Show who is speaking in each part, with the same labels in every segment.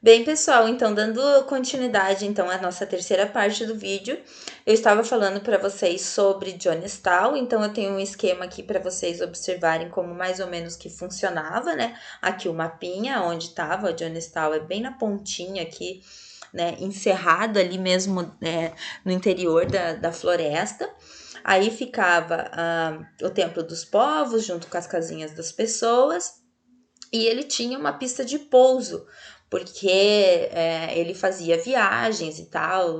Speaker 1: Bem, pessoal, então dando continuidade então à nossa terceira parte do vídeo, eu estava falando para vocês sobre Jonestown, então eu tenho um esquema aqui para vocês observarem como mais ou menos que funcionava, né? Aqui o mapinha onde estava Jonestown é bem na pontinha aqui, né? Encerrado ali mesmo no interior da floresta. Aí ficava o Templo dos Povos junto com as casinhas das pessoas. E ele tinha uma pista de pouso, porque ele fazia viagens e tal,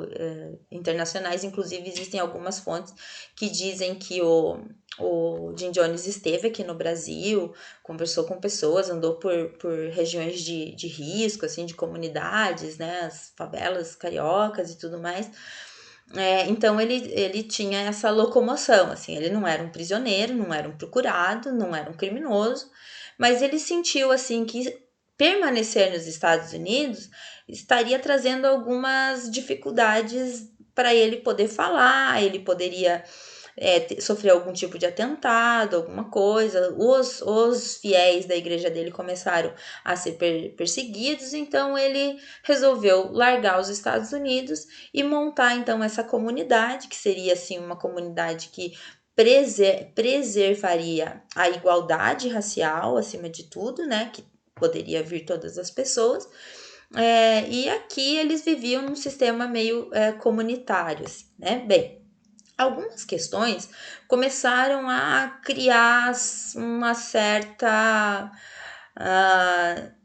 Speaker 1: internacionais. Inclusive, existem algumas fontes que dizem que o Jim Jones esteve aqui no Brasil, conversou com pessoas, andou por regiões de risco, assim, de comunidades, né, as favelas cariocas e tudo mais. Então ele tinha essa locomoção, assim, ele não era um prisioneiro, não era um procurado, não era um criminoso, mas ele sentiu assim que permanecer nos Estados Unidos estaria trazendo algumas dificuldades para ele poder falar, ele poderia sofrer algum tipo de atentado, alguma coisa. Os fiéis da igreja dele começaram a ser perseguidos, então ele resolveu largar os Estados Unidos e montar então essa comunidade, que seria assim uma comunidade que preservaria a igualdade racial acima de tudo, né? Que poderia vir todas as pessoas. E aqui eles viviam num sistema meio comunitário, assim, né? Bem, algumas questões começaram a criar uma certa.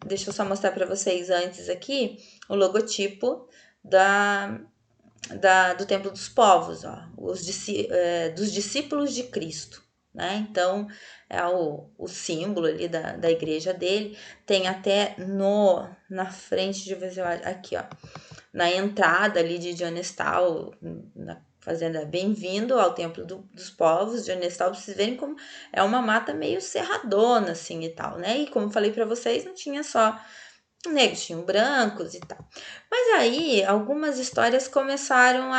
Speaker 1: Deixa eu só mostrar para vocês antes aqui o logotipo do Templo dos Povos, ó, dos discípulos de Cristo. Né? Então, é o símbolo ali da igreja dele. Tem até na frente, de ver aqui, ó, na entrada ali de Jonestown, na fazenda Bem-vindo ao Templo dos Povos de Jonestown. Pra vocês verem como é uma mata meio cerradona, assim, e tal, né? E como falei para vocês, não tinha só negros, tinham brancos e tal. Mas aí, algumas histórias começaram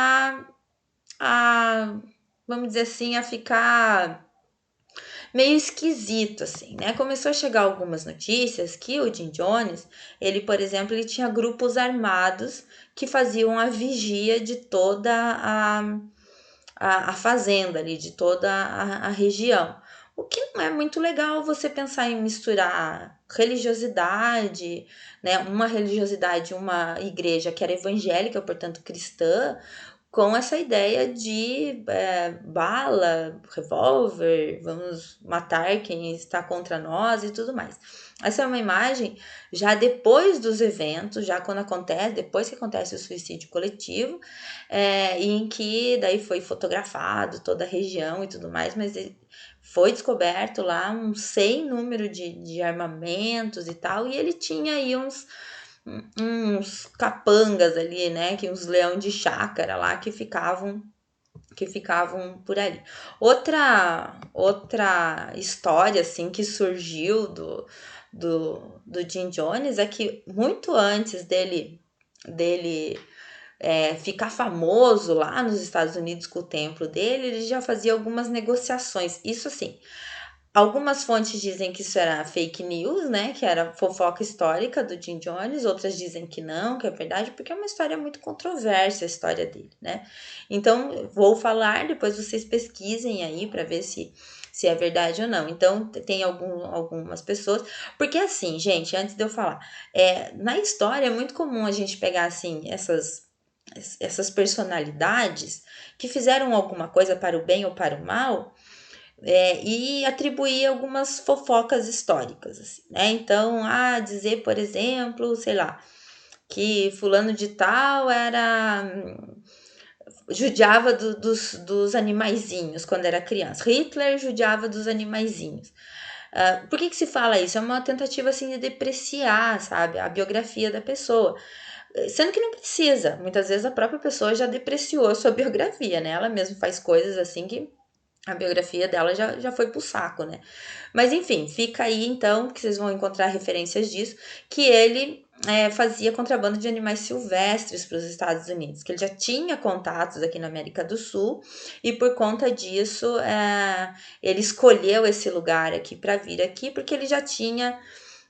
Speaker 1: vamos dizer assim, a ficar meio esquisito, assim, né? Começou a chegar algumas notícias que o Jim Jones, ele, por exemplo, ele tinha grupos armados que faziam a vigia de toda a fazenda ali, de toda a região. O que não é muito legal você pensar em misturar religiosidade, né? Uma religiosidade, uma igreja que era evangélica, portanto cristã, com essa ideia de bala, revólver, vamos matar quem está contra nós e tudo mais. Essa é uma imagem já depois dos eventos, já quando acontece, depois que acontece o suicídio coletivo, em que daí foi fotografado toda a região e tudo mais, mas foi descoberto lá um sem número de armamentos e tal, e ele tinha aí uns capangas ali, né, que uns leão de chácara lá que ficavam por ali. Outra história assim que surgiu do Jim Jones é que muito antes dele ficar famoso lá nos Estados Unidos com o templo dele, ele já fazia algumas negociações. Isso assim, algumas fontes dizem que isso era fake news, né? Que era fofoca histórica do Jim Jones. Outras dizem que não, que é verdade, porque é uma história muito controversa a história dele, né? Então, vou falar, depois vocês pesquisem aí para ver se é verdade ou não. Então, tem algumas pessoas. Porque assim, gente, antes de eu falar, na história é muito comum a gente pegar assim essas personalidades que fizeram alguma coisa para o bem ou para o mal e atribuir algumas fofocas históricas, assim, né? Então, dizer, por exemplo, sei lá, que fulano de tal judiava dos animaizinhos quando era criança. Hitler judiava dos animaizinhos. Por que se fala isso? É uma tentativa, assim, de depreciar, sabe, a biografia da pessoa. Sendo que não precisa. Muitas vezes a própria pessoa já depreciou a sua biografia, né? Ela mesma faz coisas assim que a biografia dela já foi pro saco, né? Mas enfim, fica aí então que vocês vão encontrar referências disso, que ele fazia contrabando de animais silvestres para os Estados Unidos, que ele já tinha contatos aqui na América do Sul e por conta disso ele escolheu esse lugar aqui para vir aqui, porque ele já tinha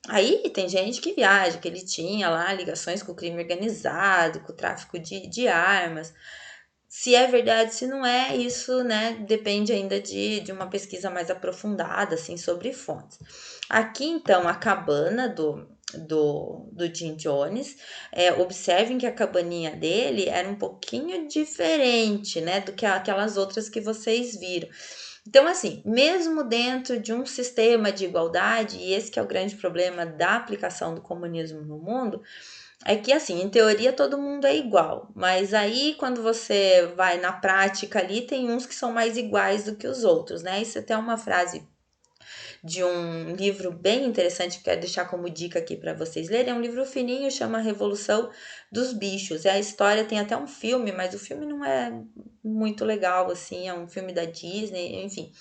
Speaker 1: Aí tem gente que viaja, que ele tinha lá ligações com o crime organizado, com o tráfico de armas. Se é verdade, se não é, isso, né, depende ainda de uma pesquisa mais aprofundada, assim, sobre fontes. Aqui, então, a cabana do Jim Jones, observem que a cabaninha dele era um pouquinho diferente, né, do que aquelas outras que vocês viram. Então, assim, mesmo dentro de um sistema de igualdade, e esse que é o grande problema da aplicação do comunismo no mundo, é que, assim, em teoria todo mundo é igual, mas aí quando você vai na prática ali, tem uns que são mais iguais do que os outros, né? Isso até é uma frase de um livro bem interessante que eu quero deixar como dica aqui para vocês lerem. É um livro fininho, chama Revolução dos Bichos. É a história, tem até um filme, mas o filme não é muito legal, assim, é um filme da Disney, enfim.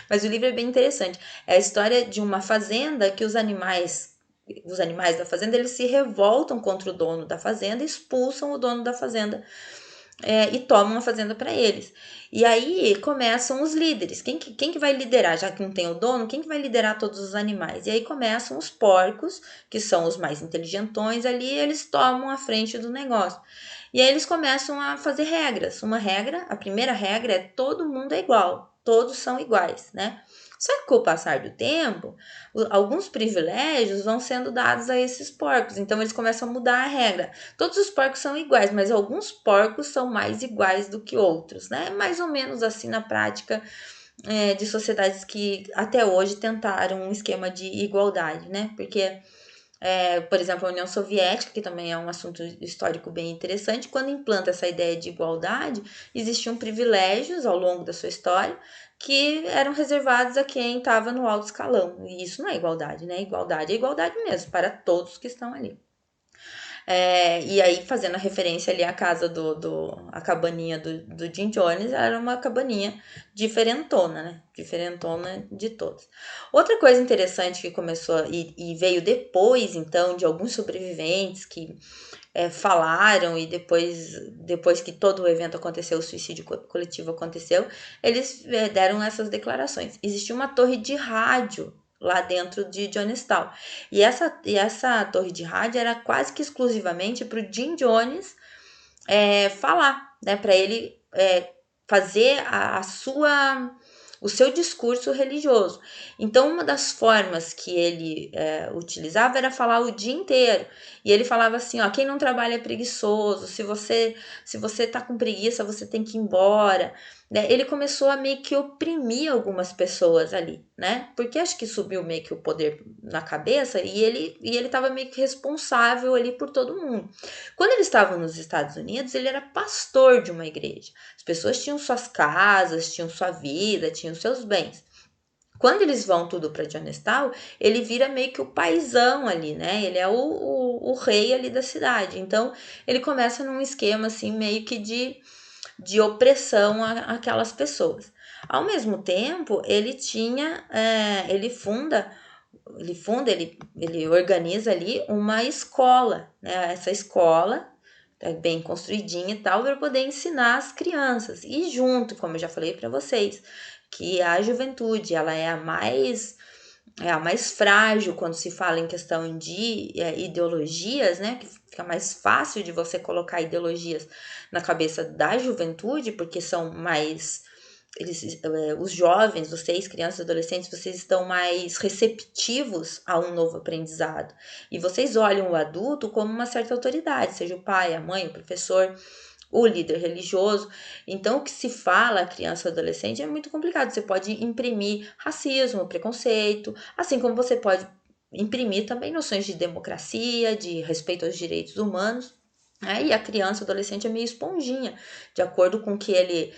Speaker 1: Mas o livro é bem interessante. É a história de uma fazenda que os animais da fazenda, eles se revoltam contra o dono da fazenda, expulsam o dono da fazenda e tomam a fazenda para eles. E aí começam os líderes. Quem que vai liderar? Já que não tem o dono, quem que vai liderar todos os animais? E aí começam os porcos, que são os mais inteligentões ali, eles tomam a frente do negócio. E aí eles começam a fazer regras. A primeira regra é todo mundo é igual, todos são iguais, né? Só que com o passar do tempo, alguns privilégios vão sendo dados a esses porcos. Então eles começam a mudar a regra. Todos os porcos são iguais, mas alguns porcos são mais iguais do que outros, né? Mais ou menos assim na prática de sociedades que até hoje tentaram um esquema de igualdade, né? Porque por exemplo, a União Soviética, que também é um assunto histórico bem interessante, quando implanta essa ideia de igualdade, existiam privilégios ao longo da sua história que eram reservados a quem estava no alto escalão. E isso não é igualdade, né? Igualdade é igualdade mesmo, para todos que estão ali. E aí, fazendo a referência ali à casa a cabaninha do Jim Jones, era uma cabaninha diferentona, né? Diferentona de todos. Outra coisa interessante que começou e veio depois, então, de alguns sobreviventes que falaram e depois que todo o evento aconteceu, o suicídio coletivo aconteceu, eles deram essas declarações. Existia uma torre de rádio lá dentro de Jonestown. E essa torre de rádio era quase que exclusivamente para o Jim Jones falar, né? Para ele fazer o seu discurso religioso. Então, uma das formas que ele utilizava era falar o dia inteiro. E ele falava assim, ó, quem não trabalha é preguiçoso, se você tá com preguiça, você tem que ir embora. Né? Ele começou a meio que oprimir algumas pessoas ali, né? Porque acho que subiu meio que o poder na cabeça e ele tava meio que responsável ali por todo mundo. Quando ele estava nos Estados Unidos, ele era pastor de uma igreja. As pessoas tinham suas casas, tinham sua vida, tinham seus bens. Quando eles vão tudo para Jonestown, ele vira meio que o paizão ali, né? Ele é o rei ali da cidade. Então, ele começa num esquema assim, meio que de opressão àquelas pessoas. Ao mesmo tempo, ele organiza ali uma escola, né? Essa escola é bem construidinha e tal, para poder ensinar as crianças. E junto, como eu já falei para vocês, que a juventude, ela é a mais frágil quando se fala em questão de ideologias, né? Que fica mais fácil de você colocar ideologias na cabeça da juventude, porque são mais os jovens, vocês, crianças, adolescentes, vocês estão mais receptivos a um novo aprendizado. E vocês olham o adulto como uma certa autoridade, seja o pai, a mãe, o professor, o líder religioso. Então, o que se fala a criança e adolescente é muito complicado. Você pode imprimir racismo, preconceito, assim como você pode imprimir também noções de democracia, de respeito aos direitos humanos. E a criança, o adolescente é meio esponjinha, de acordo com que ele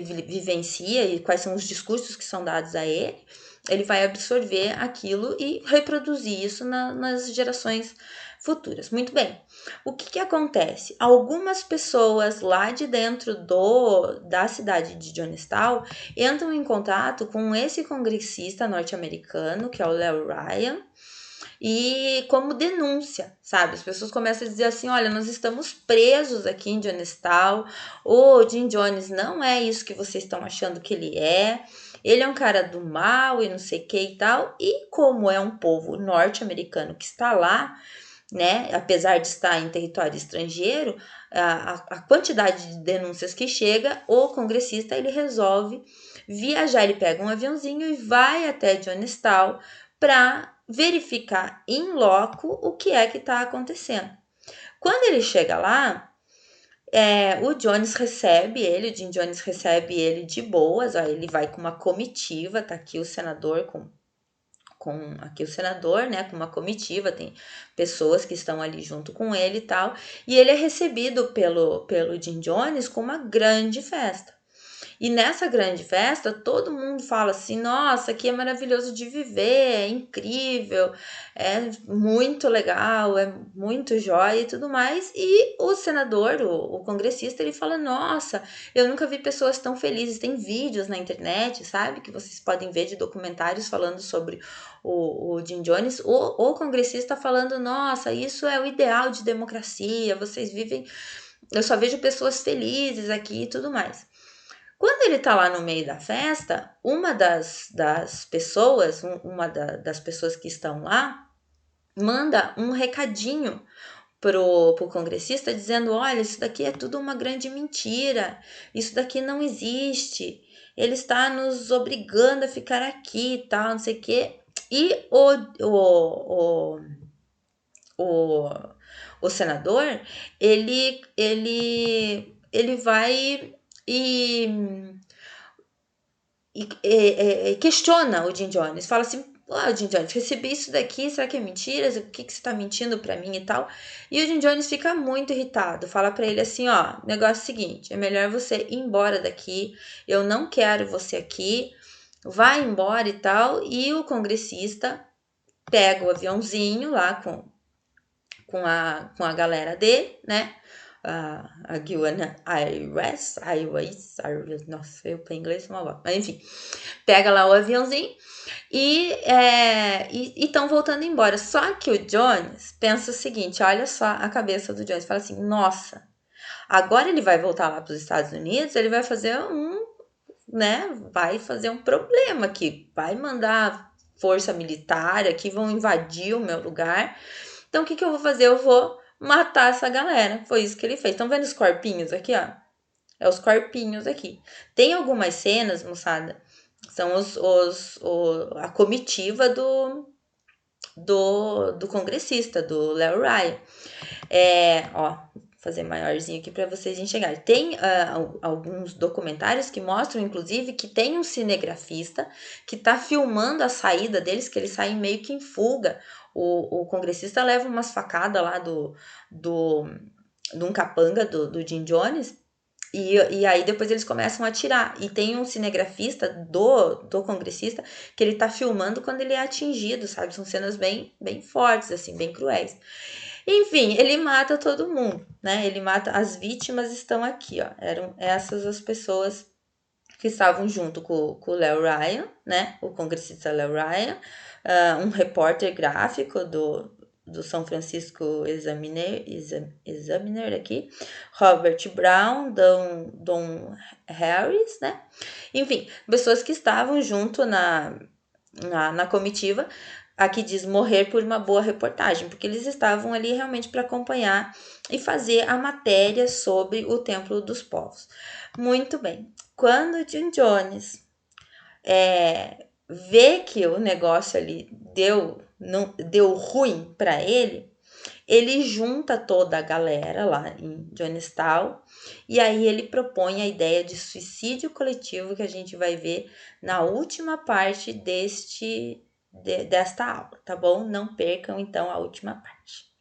Speaker 1: vivencia e quais são os discursos que são dados a ele vai absorver aquilo e reproduzir isso nas gerações futuras. Muito bem. O que acontece? Algumas pessoas lá de dentro da cidade de Jonestown entram em contato com esse congressista norte-americano, que é o Léo Ryan, e como denúncia, sabe? As pessoas começam a dizer assim, olha, nós estamos presos aqui em Jonestown, o Jim Jones não é isso que vocês estão achando que ele é, ele é um cara do mal e não sei o que e tal, e como é um povo norte-americano que está lá, né, apesar de estar em território estrangeiro, a quantidade de denúncias que chega, o congressista ele resolve viajar, ele pega um aviãozinho e vai até Johnstown para verificar em loco o que é que está acontecendo. Quando ele chega lá, o Jim Jones recebe ele de boas, ó, ele vai com uma comitiva, tá aqui o senador com aqui o senador, né, com uma comitiva, tem pessoas que estão ali junto com ele e tal, e ele é recebido pelo Jim Jones com uma grande festa. E nessa grande festa, todo mundo fala assim: nossa, aqui é maravilhoso de viver, é incrível, é muito legal, é muito jóia e tudo mais. E o senador, o congressista, ele fala: nossa, eu nunca vi pessoas tão felizes. Tem vídeos na internet, sabe, que vocês podem ver de documentários falando sobre o Jim Jones. O congressista falando: nossa, isso é o ideal de democracia, vocês vivem. Eu só vejo pessoas felizes aqui e tudo mais. Quando ele tá lá no meio da festa, uma das pessoas, das pessoas que estão lá, manda um recadinho pro congressista dizendo: olha, isso daqui é tudo uma grande mentira, isso daqui não existe, ele está nos obrigando a ficar aqui e tal, não sei o quê. E o, o senador, ele vai e questiona o Jim Jones, fala assim: Jim Jones, recebi isso daqui, será que é mentira? O que você tá mentindo pra mim e tal? E o Jim Jones fica muito irritado, fala pra ele assim: ó, negócio é o seguinte, é melhor você ir embora daqui, eu não quero você aqui, vai embora e tal. E o congressista pega o aviãozinho lá com a galera dele, né? A Guiana Airways, nossa, eu para inglês uma bosta, mas enfim, pega lá o aviãozinho e estão voltando embora. Só que o Jones pensa o seguinte: olha só a cabeça do Jones, fala assim: nossa, agora ele vai voltar lá para os Estados Unidos, ele vai fazer vai fazer um problema aqui, vai mandar força militar aqui, vão invadir o meu lugar. Então o que eu vou fazer? Eu vou matar essa galera. Foi isso que ele fez. Estão vendo os corpinhos aqui, ó? É os corpinhos aqui. Tem algumas cenas, moçada, são a comitiva do congressista, do Léo Ryan. Ó, fazer maiorzinho aqui para vocês enxergarem. Tem alguns documentários que mostram, inclusive, que tem um cinegrafista que tá filmando a saída deles, que eles saem meio que em fuga. O congressista leva umas facadas lá de um capanga do Jim Jones. E aí depois eles começam a atirar. E tem um cinegrafista do congressista que ele tá filmando quando ele é atingido, sabe? São cenas bem, bem fortes, assim, bem cruéis. Enfim, ele mata todo mundo, né? Ele mata, as vítimas estão aqui, ó. Eram essas as pessoas que estavam junto com o Léo Ryan, né? O congressista Léo Ryan, um repórter gráfico do São Francisco Examiner aqui, Robert Brown, Don Harris, né? Enfim, pessoas que estavam junto na comitiva. Aqui diz morrer por uma boa reportagem, porque eles estavam ali realmente para acompanhar e fazer a matéria sobre o Templo dos Povos. Muito bem. Quando Jim Jones vê que o negócio ali deu ruim para ele junta toda a galera lá em Johnstown e aí ele propõe a ideia de suicídio coletivo que a gente vai ver na última parte desta aula, tá bom? Não percam então a última parte.